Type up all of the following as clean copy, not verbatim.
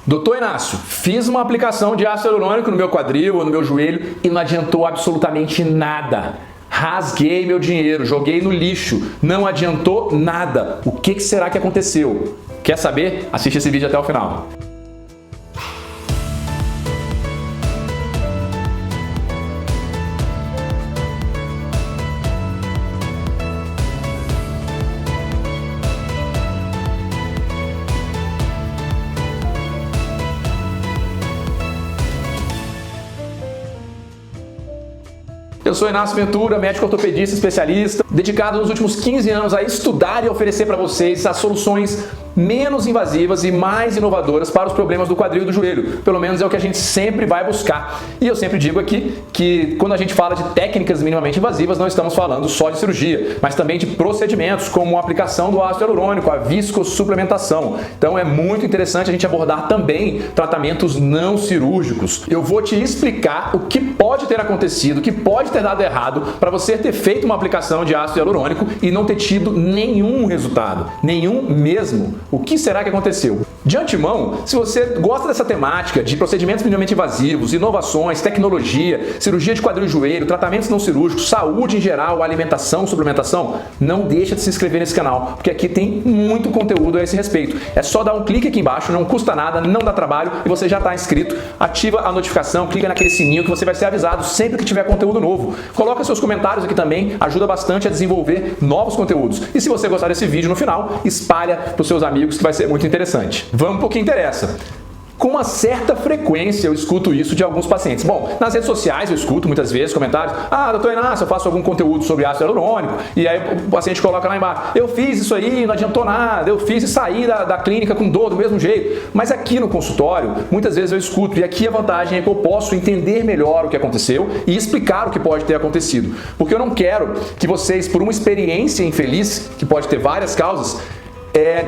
Doutor Inácio, fiz uma aplicação de ácido hialurônico no meu quadril ou no meu joelho e não adiantou absolutamente nada. Rasguei meu dinheiro, joguei no lixo, não adiantou nada. O que será que aconteceu? Quer saber? Assiste esse vídeo até o final. Eu sou Inácio Ventura, médico ortopedista especialista, dedicado nos últimos 15 anos a estudar e oferecer para vocês as soluções menos invasivas e mais inovadoras para os problemas do quadril e do joelho. Pelo menos é o que a gente sempre vai buscar. E eu sempre digo aqui que quando a gente fala de técnicas minimamente invasivas, não estamos falando só de cirurgia, mas também de procedimentos como a aplicação do ácido hialurônico, a viscosupplementação. Então é muito interessante a gente abordar também tratamentos não cirúrgicos. Eu vou te explicar o que pode ter acontecido, o que pode ter dado errado para você ter feito uma aplicação de ácido hialurônico e não ter tido nenhum resultado, nenhum mesmo. O que será que aconteceu? De antemão, se você gosta dessa temática de procedimentos minimamente invasivos, inovações, tecnologia, cirurgia de quadril e joelho, tratamentos não cirúrgicos, saúde em geral, alimentação, suplementação, não deixa de se inscrever nesse canal, porque aqui tem muito conteúdo a esse respeito. É só dar um clique aqui embaixo, não custa nada, não dá trabalho e você já está inscrito. Ativa a notificação, clica naquele sininho que você vai ser avisado sempre que tiver conteúdo novo. Coloca seus comentários aqui também, ajuda bastante a desenvolver novos conteúdos. E se você gostar desse vídeo no final, espalha para os seus amigos que vai ser muito interessante. Vamos para o que interessa. Com uma certa frequência eu escuto isso de alguns pacientes. Bom, nas redes sociais eu escuto muitas vezes comentários: ah, doutor Inácio, eu faço algum conteúdo sobre ácido hialurônico, e aí o paciente coloca lá embaixo: eu fiz isso aí, não adiantou nada, eu fiz e saí da clínica com dor do mesmo jeito. Mas aqui no consultório, muitas vezes eu escuto, e aqui a vantagem é que eu posso entender melhor o que aconteceu e explicar o que pode ter acontecido. Porque eu não quero que vocês, por uma experiência infeliz, que pode ter várias causas,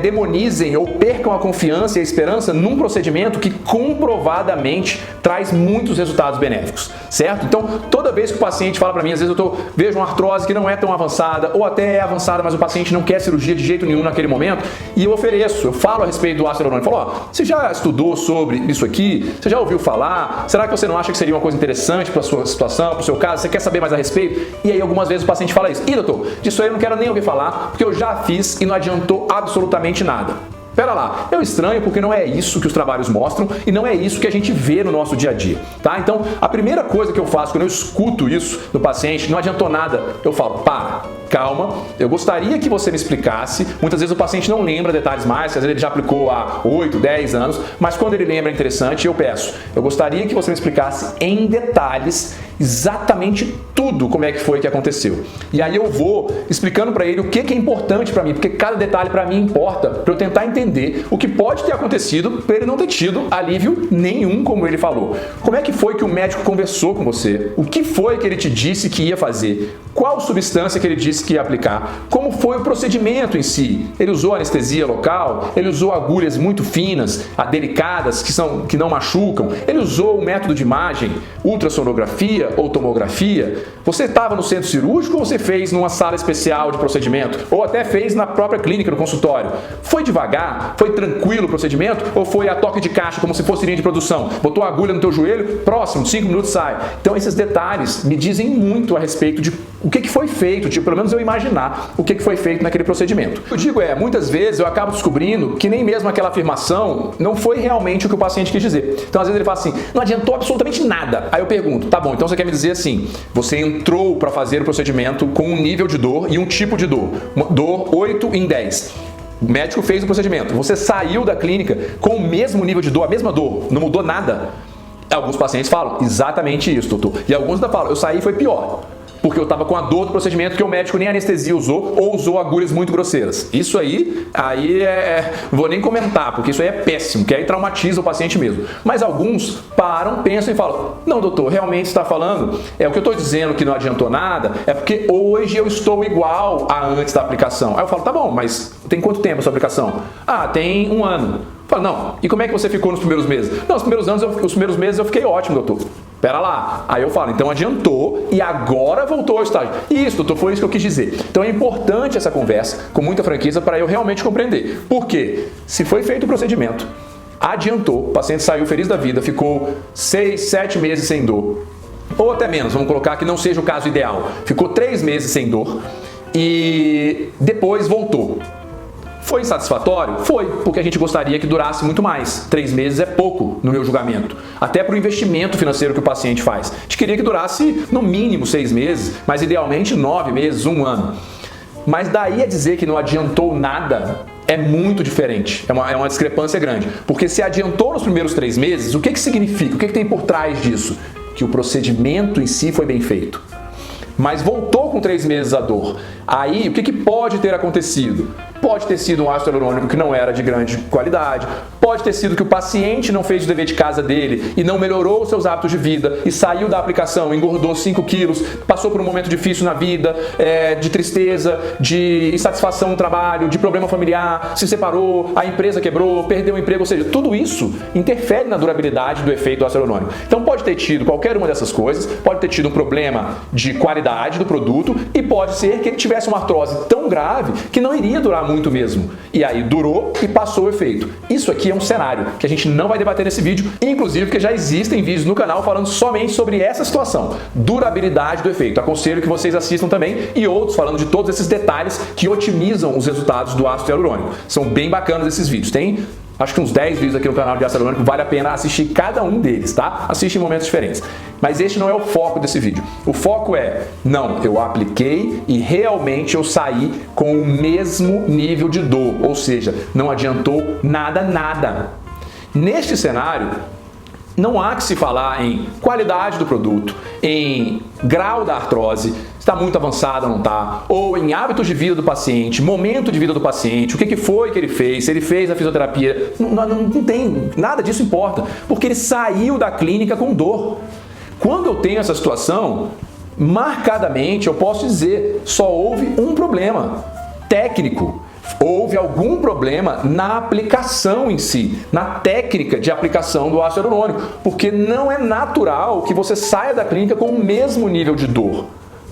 demonizem ou percam a confiança e a esperança num procedimento que comprovadamente traz muitos resultados benéficos, certo? Então, toda vez que o paciente fala para mim, às vezes eu vejo uma artrose que não é tão avançada, ou até é avançada, mas o paciente não quer cirurgia de jeito nenhum naquele momento, e eu falo a respeito do ácido hialurônico, falo: ó, você já estudou sobre isso aqui? Você já ouviu falar? Será que você não acha que seria uma coisa interessante para a sua situação, para o seu caso? Você quer saber mais a respeito? E aí algumas vezes o paciente fala isso: ih, doutor, disso aí eu não quero nem ouvir falar, porque eu já fiz e não adiantou absolutamente nada. Pera lá, eu estranho porque não é isso que os trabalhos mostram e não é isso que a gente vê no nosso dia a dia, tá? Então, a primeira coisa que eu faço quando eu escuto isso do paciente, não adiantou nada, eu falo: para, calma, eu gostaria que você me explicasse. Muitas vezes o paciente não lembra detalhes mais, às vezes ele já aplicou há 8, 10 anos, mas quando ele lembra é interessante, eu peço: eu gostaria que você me explicasse em detalhes exatamente tudo como é que foi que aconteceu. E aí eu vou explicando para ele o que é importante para mim, porque cada detalhe para mim importa, para eu tentar entender o que pode ter acontecido para ele não ter tido alívio nenhum, como ele falou. Como é que foi que o médico conversou com você? O que foi que ele te disse que ia fazer? Qual substância que ele disse que ia aplicar? Como foi o procedimento em si? Ele usou anestesia local? Ele usou agulhas muito finas, delicadas, que não machucam? Ele usou o método de imagem, ultrassonografia ou tomografia? Você estava no centro cirúrgico ou você fez numa sala especial de procedimento? Ou até fez na própria clínica, no consultório? Foi devagar? Foi tranquilo o procedimento? Ou foi a toque de caixa, como se fosse linha de produção? Botou a agulha no teu joelho, próximo, 5 minutos sai. Então esses detalhes me dizem muito a respeito de o que foi feito, de pelo menos eu imaginar o que foi feito naquele procedimento. O que eu digo muitas vezes eu acabo descobrindo que nem mesmo aquela afirmação não foi realmente o que o paciente quis dizer. Então às vezes ele fala assim: não adiantou absolutamente nada. Aí eu pergunto: tá bom, então você quer me dizer assim, você entrou para fazer o procedimento com um nível de dor e um tipo de dor, dor 8 em 10. O médico fez o procedimento, você saiu da clínica com o mesmo nível de dor, a mesma dor, não mudou nada? Alguns pacientes falam exatamente isso, doutor. E alguns ainda falam: eu saí e foi pior, porque eu estava com a dor do procedimento que o médico nem anestesia usou ou usou agulhas muito grosseiras. Isso aí não vou nem comentar, porque isso aí é péssimo, que aí traumatiza o paciente mesmo. Mas alguns param, pensam e falam: não, doutor, realmente está falando, o que eu estou dizendo que não adiantou nada, é porque hoje eu estou igual a antes da aplicação. Aí eu falo: tá bom, mas tem quanto tempo a sua aplicação? Ah, tem 1 ano. Fala: não, e como é que você ficou nos primeiros meses? Não, os primeiros meses eu fiquei ótimo, doutor. Pera lá. Aí eu falo: então adiantou e agora voltou ao estágio. Isso, doutor, foi isso que eu quis dizer. Então é importante essa conversa, com muita franqueza, para eu realmente compreender. Por quê? Se foi feito o procedimento, adiantou, o paciente saiu feliz da vida, ficou 6, 7 meses sem dor, ou até menos, vamos colocar que não seja o caso ideal, ficou 3 meses sem dor e depois voltou. Foi insatisfatório? Foi, porque a gente gostaria que durasse muito mais. 3 meses é pouco, no meu julgamento. Até para o investimento financeiro que o paciente faz. A gente queria que durasse no mínimo 6 meses, mas idealmente 9 meses, 1 ano. Mas daí a dizer que não adiantou nada é muito diferente. É uma discrepância grande. Porque se adiantou nos primeiros 3 meses, o que significa? O que tem por trás disso? Que o procedimento em si foi bem feito. Mas voltou com 3 meses a dor. Aí, o que pode ter acontecido? Pode ter sido um ácido hialurônico que não era de grande qualidade, pode ter sido que o paciente não fez o dever de casa dele e não melhorou os seus hábitos de vida e saiu da aplicação, engordou 5 quilos, passou por um momento difícil na vida, de tristeza, de insatisfação no trabalho, de problema familiar, se separou, a empresa quebrou, perdeu o emprego, ou seja, tudo isso interfere na durabilidade do efeito do ácido hialurônico. Então pode ter tido qualquer uma dessas coisas, pode ter tido um problema de qualidade do produto e pode ser que ele tivesse uma artrose tão grave que não iria durar muito mesmo. E aí durou e passou o efeito. Isso aqui é um cenário que a gente não vai debater nesse vídeo, inclusive porque já existem vídeos no canal falando somente sobre essa situação, durabilidade do efeito. Aconselho que vocês assistam também e outros falando de todos esses detalhes que otimizam os resultados do ácido hialurônico. São bem bacanas esses vídeos. Tem acho que uns 10 vídeos aqui no canal de ácido hialurônico, vale a pena assistir cada um deles, tá? Assiste em momentos diferentes. Mas este não é o foco desse vídeo. O foco é, não, eu apliquei e realmente eu saí com o mesmo nível de dor, ou seja, não adiantou nada. Neste cenário, não há que se falar em qualidade do produto, em grau da artrose, está muito avançada ou não está, ou em hábitos de vida do paciente, momento de vida do paciente, o que foi que ele fez, se ele fez a fisioterapia, não tem, nada disso importa, porque ele saiu da clínica com dor. Quando eu tenho essa situação, marcadamente eu posso dizer, só houve um problema técnico. Houve algum problema na aplicação em si, na técnica de aplicação do ácido hialurônico, porque não é natural que você saia da clínica com o mesmo nível de dor,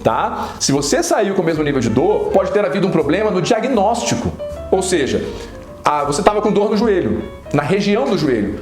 tá? Se você saiu com o mesmo nível de dor, pode ter havido um problema no diagnóstico, ou seja, você estava com dor no joelho, na região do joelho,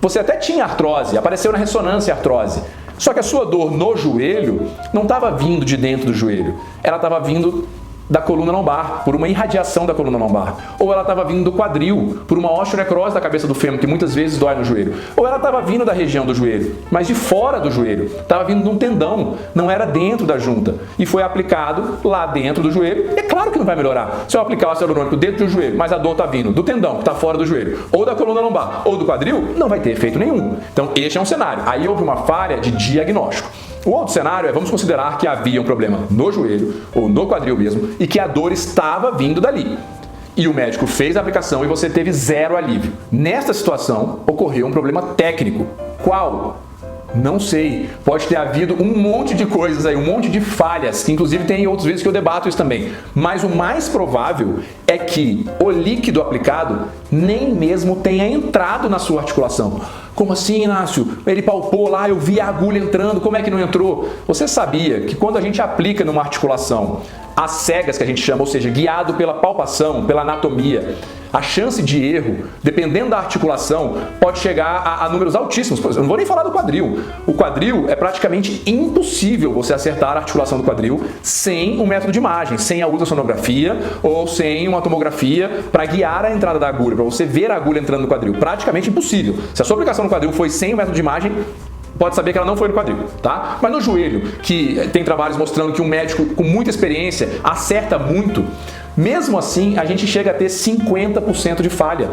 você até tinha artrose, apareceu na ressonância artrose, só que a sua dor no joelho não estava vindo de dentro do joelho, ela estava vindo da coluna lombar, por uma irradiação da coluna lombar. Ou ela estava vindo do quadril, por uma osteonecrose da cabeça do fêmur, que muitas vezes dói no joelho. Ou ela estava vindo da região do joelho, mas de fora do joelho. Estava vindo de um tendão, não era dentro da junta. E foi aplicado lá dentro do joelho. É claro que não vai melhorar. Se eu aplicar o ácido hialurônico dentro do joelho, mas a dor está vindo do tendão, que está fora do joelho, ou da coluna lombar, ou do quadril, não vai ter efeito nenhum. Então este é um cenário. Aí houve uma falha de diagnóstico. O outro cenário é, vamos considerar que havia um problema no joelho, ou no quadril mesmo, e que a dor estava vindo dali. E o médico fez a aplicação e você teve 0 alívio. Nesta situação, ocorreu um problema técnico. Qual? Não sei. Pode ter havido um monte de coisas aí, um monte de falhas, que inclusive tem outros vídeos que eu debato isso também. Mas o mais provável é que o líquido aplicado nem mesmo tenha entrado na sua articulação. Como assim, Inácio? Ele palpou lá, eu vi a agulha entrando, como é que não entrou? Você sabia que quando a gente aplica numa articulação as cegas que a gente chama, ou seja, guiado pela palpação, pela anatomia, a chance de erro, dependendo da articulação, pode chegar a números altíssimos. Eu não vou nem falar do quadril. O quadril é praticamente impossível você acertar a articulação do quadril sem um método de imagem, sem a ultrassonografia ou sem uma tomografia para guiar a entrada da agulha, para você ver a agulha entrando no quadril. Praticamente impossível. Se a sua aplicação no quadril foi sem o método de imagem, pode saber que ela não foi no quadril, tá? Mas no joelho, que tem trabalhos mostrando que um médico com muita experiência acerta muito, mesmo assim, a gente chega a ter 50% de falha.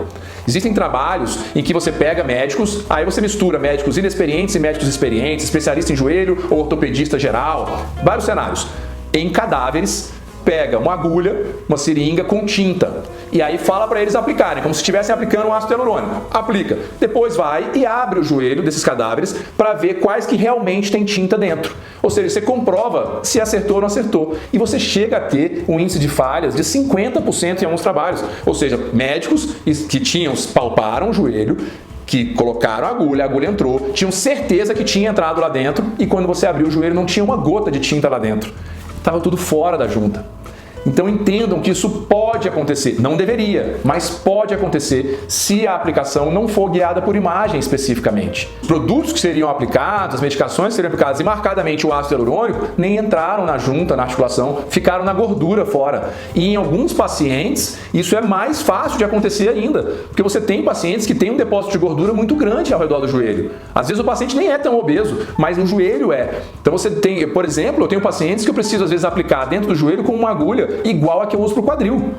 Existem trabalhos em que você pega médicos, aí você mistura médicos inexperientes e médicos experientes, especialista em joelho ou ortopedista geral, vários cenários. Em cadáveres, pega uma agulha, uma seringa com tinta e aí fala para eles aplicarem, como se estivessem aplicando um ácido hialurônico. Aplica. Depois vai e abre o joelho desses cadáveres para ver quais que realmente tem tinta dentro. Ou seja, você comprova se acertou ou não acertou. E você chega a ter um índice de falhas de 50% em alguns trabalhos. Ou seja, médicos que palparam o joelho, que colocaram a agulha entrou, tinham certeza que tinha entrado lá dentro e quando você abriu o joelho não tinha uma gota de tinta lá dentro. Estava tudo fora da junta. Então entendam que isso pode pode acontecer, não deveria, mas pode acontecer se a aplicação não for guiada por imagem especificamente. Os produtos que seriam aplicados, as medicações que seriam aplicadas e marcadamente o ácido hialurônico nem entraram na junta, na articulação, ficaram na gordura fora. E em alguns pacientes isso é mais fácil de acontecer ainda, porque você tem pacientes que têm um depósito de gordura muito grande ao redor do joelho. Às vezes o paciente nem é tão obeso, mas no joelho é. Então você tem, por exemplo, eu tenho pacientes que eu preciso às vezes aplicar dentro do joelho com uma agulha igual a que eu uso para o quadril,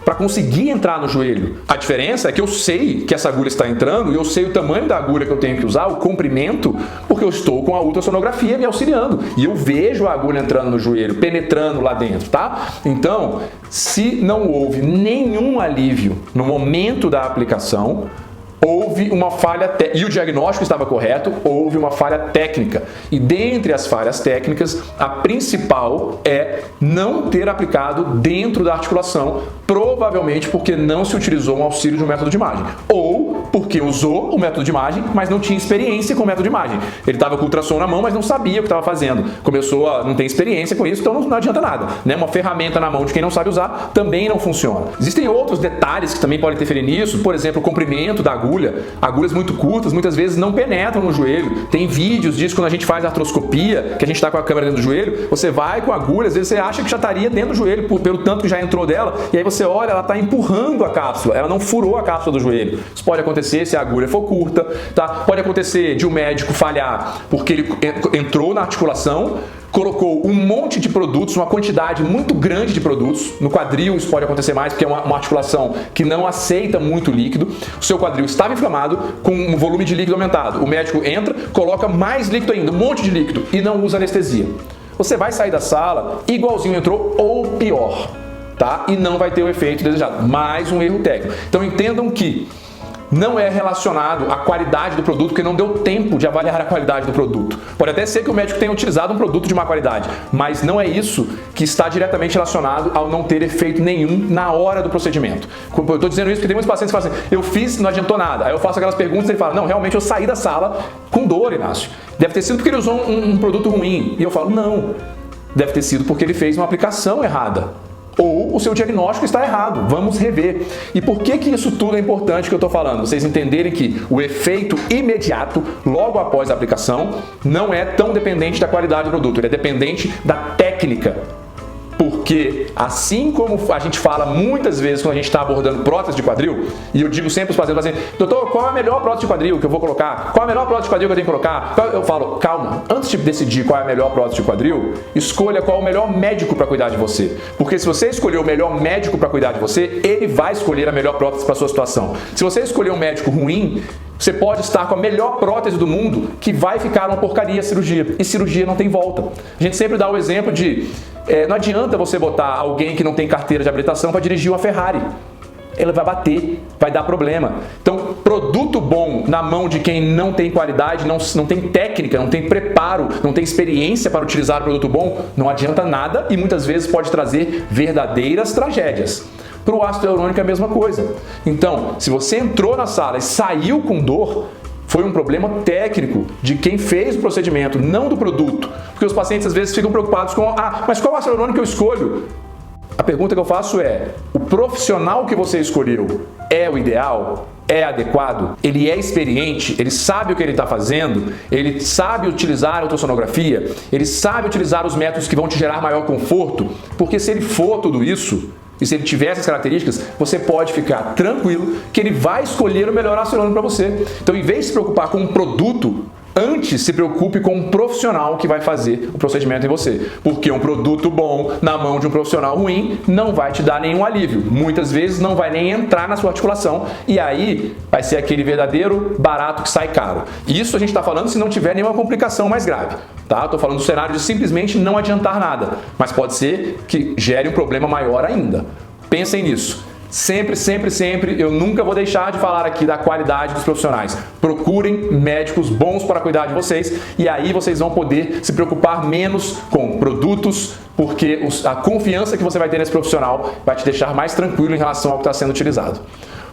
para conseguir entrar no joelho. A diferença é que eu sei que essa agulha está entrando e eu sei o tamanho da agulha que eu tenho que usar, o comprimento, porque eu estou com a ultrassonografia me auxiliando e eu vejo a agulha entrando no joelho, penetrando lá dentro, tá? Então, se não houve nenhum alívio no momento da aplicação, houve uma falha e o diagnóstico estava correto, houve uma falha técnica. E dentre as falhas técnicas, a principal é não ter aplicado dentro da articulação, provavelmente porque não se utilizou um auxílio de um método de imagem. Ou porque usou o método de imagem, mas não tinha experiência com o método de imagem. Ele estava com o ultrassom na mão, mas não sabia o que estava fazendo. Começou a não ter experiência com isso, então não adianta nada, né? Uma ferramenta na mão de quem não sabe usar também não funciona. Existem outros detalhes que também podem interferir nisso, por exemplo, o comprimento da agulha. Agulhas muito curtas muitas vezes não penetram no joelho. Tem vídeos disso quando a gente faz artroscopia, que a gente está com a câmera dentro do joelho, você vai com a agulha, às vezes você acha que já estaria dentro do joelho pelo tanto que já entrou dela, e aí você olha, ela está empurrando a cápsula, ela não furou a cápsula do joelho. Isso pode acontecer se a agulha for curta, tá? Pode acontecer de um médico falhar porque ele entrou na articulação, colocou um monte de produtos, uma quantidade muito grande de produtos. No quadril isso pode acontecer mais, porque é uma articulação que não aceita muito líquido. O seu quadril estava inflamado, com um volume de líquido aumentado. O médico entra, coloca mais líquido ainda, um monte de líquido, e não usa anestesia. Você vai sair da sala igualzinho entrou ou pior, tá? E não vai ter o efeito desejado. Mais um erro técnico. Então entendam que não é relacionado à qualidade do produto, porque não deu tempo de avaliar a qualidade do produto. Pode até ser que o médico tenha utilizado um produto de má qualidade, mas não é isso que está diretamente relacionado ao não ter efeito nenhum na hora do procedimento. Eu estou dizendo isso porque tem muitos pacientes que falam assim, eu fiz e não adiantou nada. Aí eu faço aquelas perguntas e ele fala, não, realmente eu saí da sala com dor, Inácio. Deve ter sido porque ele usou um produto ruim. E eu falo, não, deve ter sido porque ele fez uma aplicação errada. Ou o seu diagnóstico está errado, vamos rever. E por que isso tudo é importante que eu estou falando? Vocês entenderem que o efeito imediato, logo após a aplicação, não é tão dependente da qualidade do produto, ele é dependente da técnica. Porque assim como a gente fala muitas vezes quando a gente está abordando prótese de quadril, e eu digo sempre para os pacientes, doutor, qual é a melhor prótese de quadril que eu vou colocar? Qual é a melhor prótese de quadril que eu tenho que colocar? Eu falo, calma, antes de decidir qual é a melhor prótese de quadril, escolha qual é o melhor médico para cuidar de você. Porque se você escolher o melhor médico para cuidar de você, ele vai escolher a melhor prótese para a sua situação. Se você escolher um médico ruim, você pode estar com a melhor prótese do mundo que vai ficar uma porcaria a cirurgia. E cirurgia não tem volta. A gente sempre dá o exemplo de não adianta você botar alguém que não tem carteira de habilitação para dirigir uma Ferrari. Ele vai bater, vai dar problema. Então, produto bom na mão de quem não tem qualidade, não tem técnica, não tem preparo, não tem experiência para utilizar o produto bom, não adianta nada e muitas vezes pode trazer verdadeiras tragédias. Para o ácido hialurônico é a mesma coisa. Então, se você entrou na sala e saiu com dor, foi um problema técnico de quem fez o procedimento, não do produto. Porque os pacientes às vezes ficam preocupados com, mas qual ácido hialurônico eu escolho? A pergunta que eu faço é, o profissional que você escolheu é o ideal? É adequado? Ele é experiente? Ele sabe o que ele está fazendo? Ele sabe utilizar a ultrassonografia? Ele sabe utilizar os métodos que vão te gerar maior conforto? Porque se ele for tudo isso, e se ele tiver essas características, você pode ficar tranquilo que ele vai escolher o melhor ácido hialurônico para você. Então, em vez de se preocupar com um produto, antes se preocupe com um profissional que vai fazer o procedimento em você. Porque um produto bom na mão de um profissional ruim não vai te dar nenhum alívio. Muitas vezes não vai nem entrar na sua articulação e aí vai ser aquele verdadeiro barato que sai caro. Isso a gente está falando se não tiver nenhuma complicação mais grave. Tá? Estou falando do cenário de simplesmente não adiantar nada. Mas pode ser que gere um problema maior ainda. Pensem nisso. Sempre, sempre, sempre, eu nunca vou deixar de falar aqui da qualidade dos profissionais. Procurem médicos bons para cuidar de vocês e aí vocês vão poder se preocupar menos com produtos, porque a confiança que você vai ter nesse profissional vai te deixar mais tranquilo em relação ao que está sendo utilizado.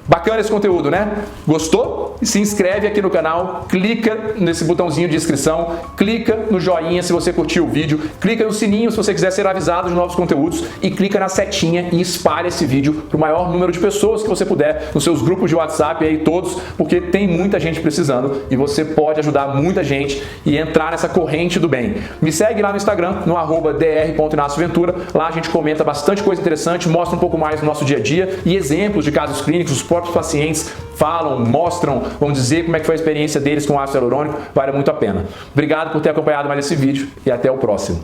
Bacana esse conteúdo, né? Gostou? canal, se inscreve aqui no canal, clica nesse botãozinho de inscrição, clica no joinha se você curtiu o vídeo, clica no sininho se você quiser ser avisado de novos conteúdos e clica na setinha e espalha esse vídeo para o maior número de pessoas que você puder nos seus grupos de WhatsApp aí todos, porque tem muita gente precisando e você pode ajudar muita gente e entrar nessa corrente do bem. Me segue lá no Instagram, no @dr.inacioventura. Lá a gente comenta bastante coisa interessante, mostra um pouco mais do nosso dia a dia e exemplos de casos clínicos. Os próprios pacientes falam, mostram, vão dizer como é que foi a experiência deles com ácido hialurônico. Vale muito a pena. Obrigado por ter acompanhado mais esse vídeo e até o próximo.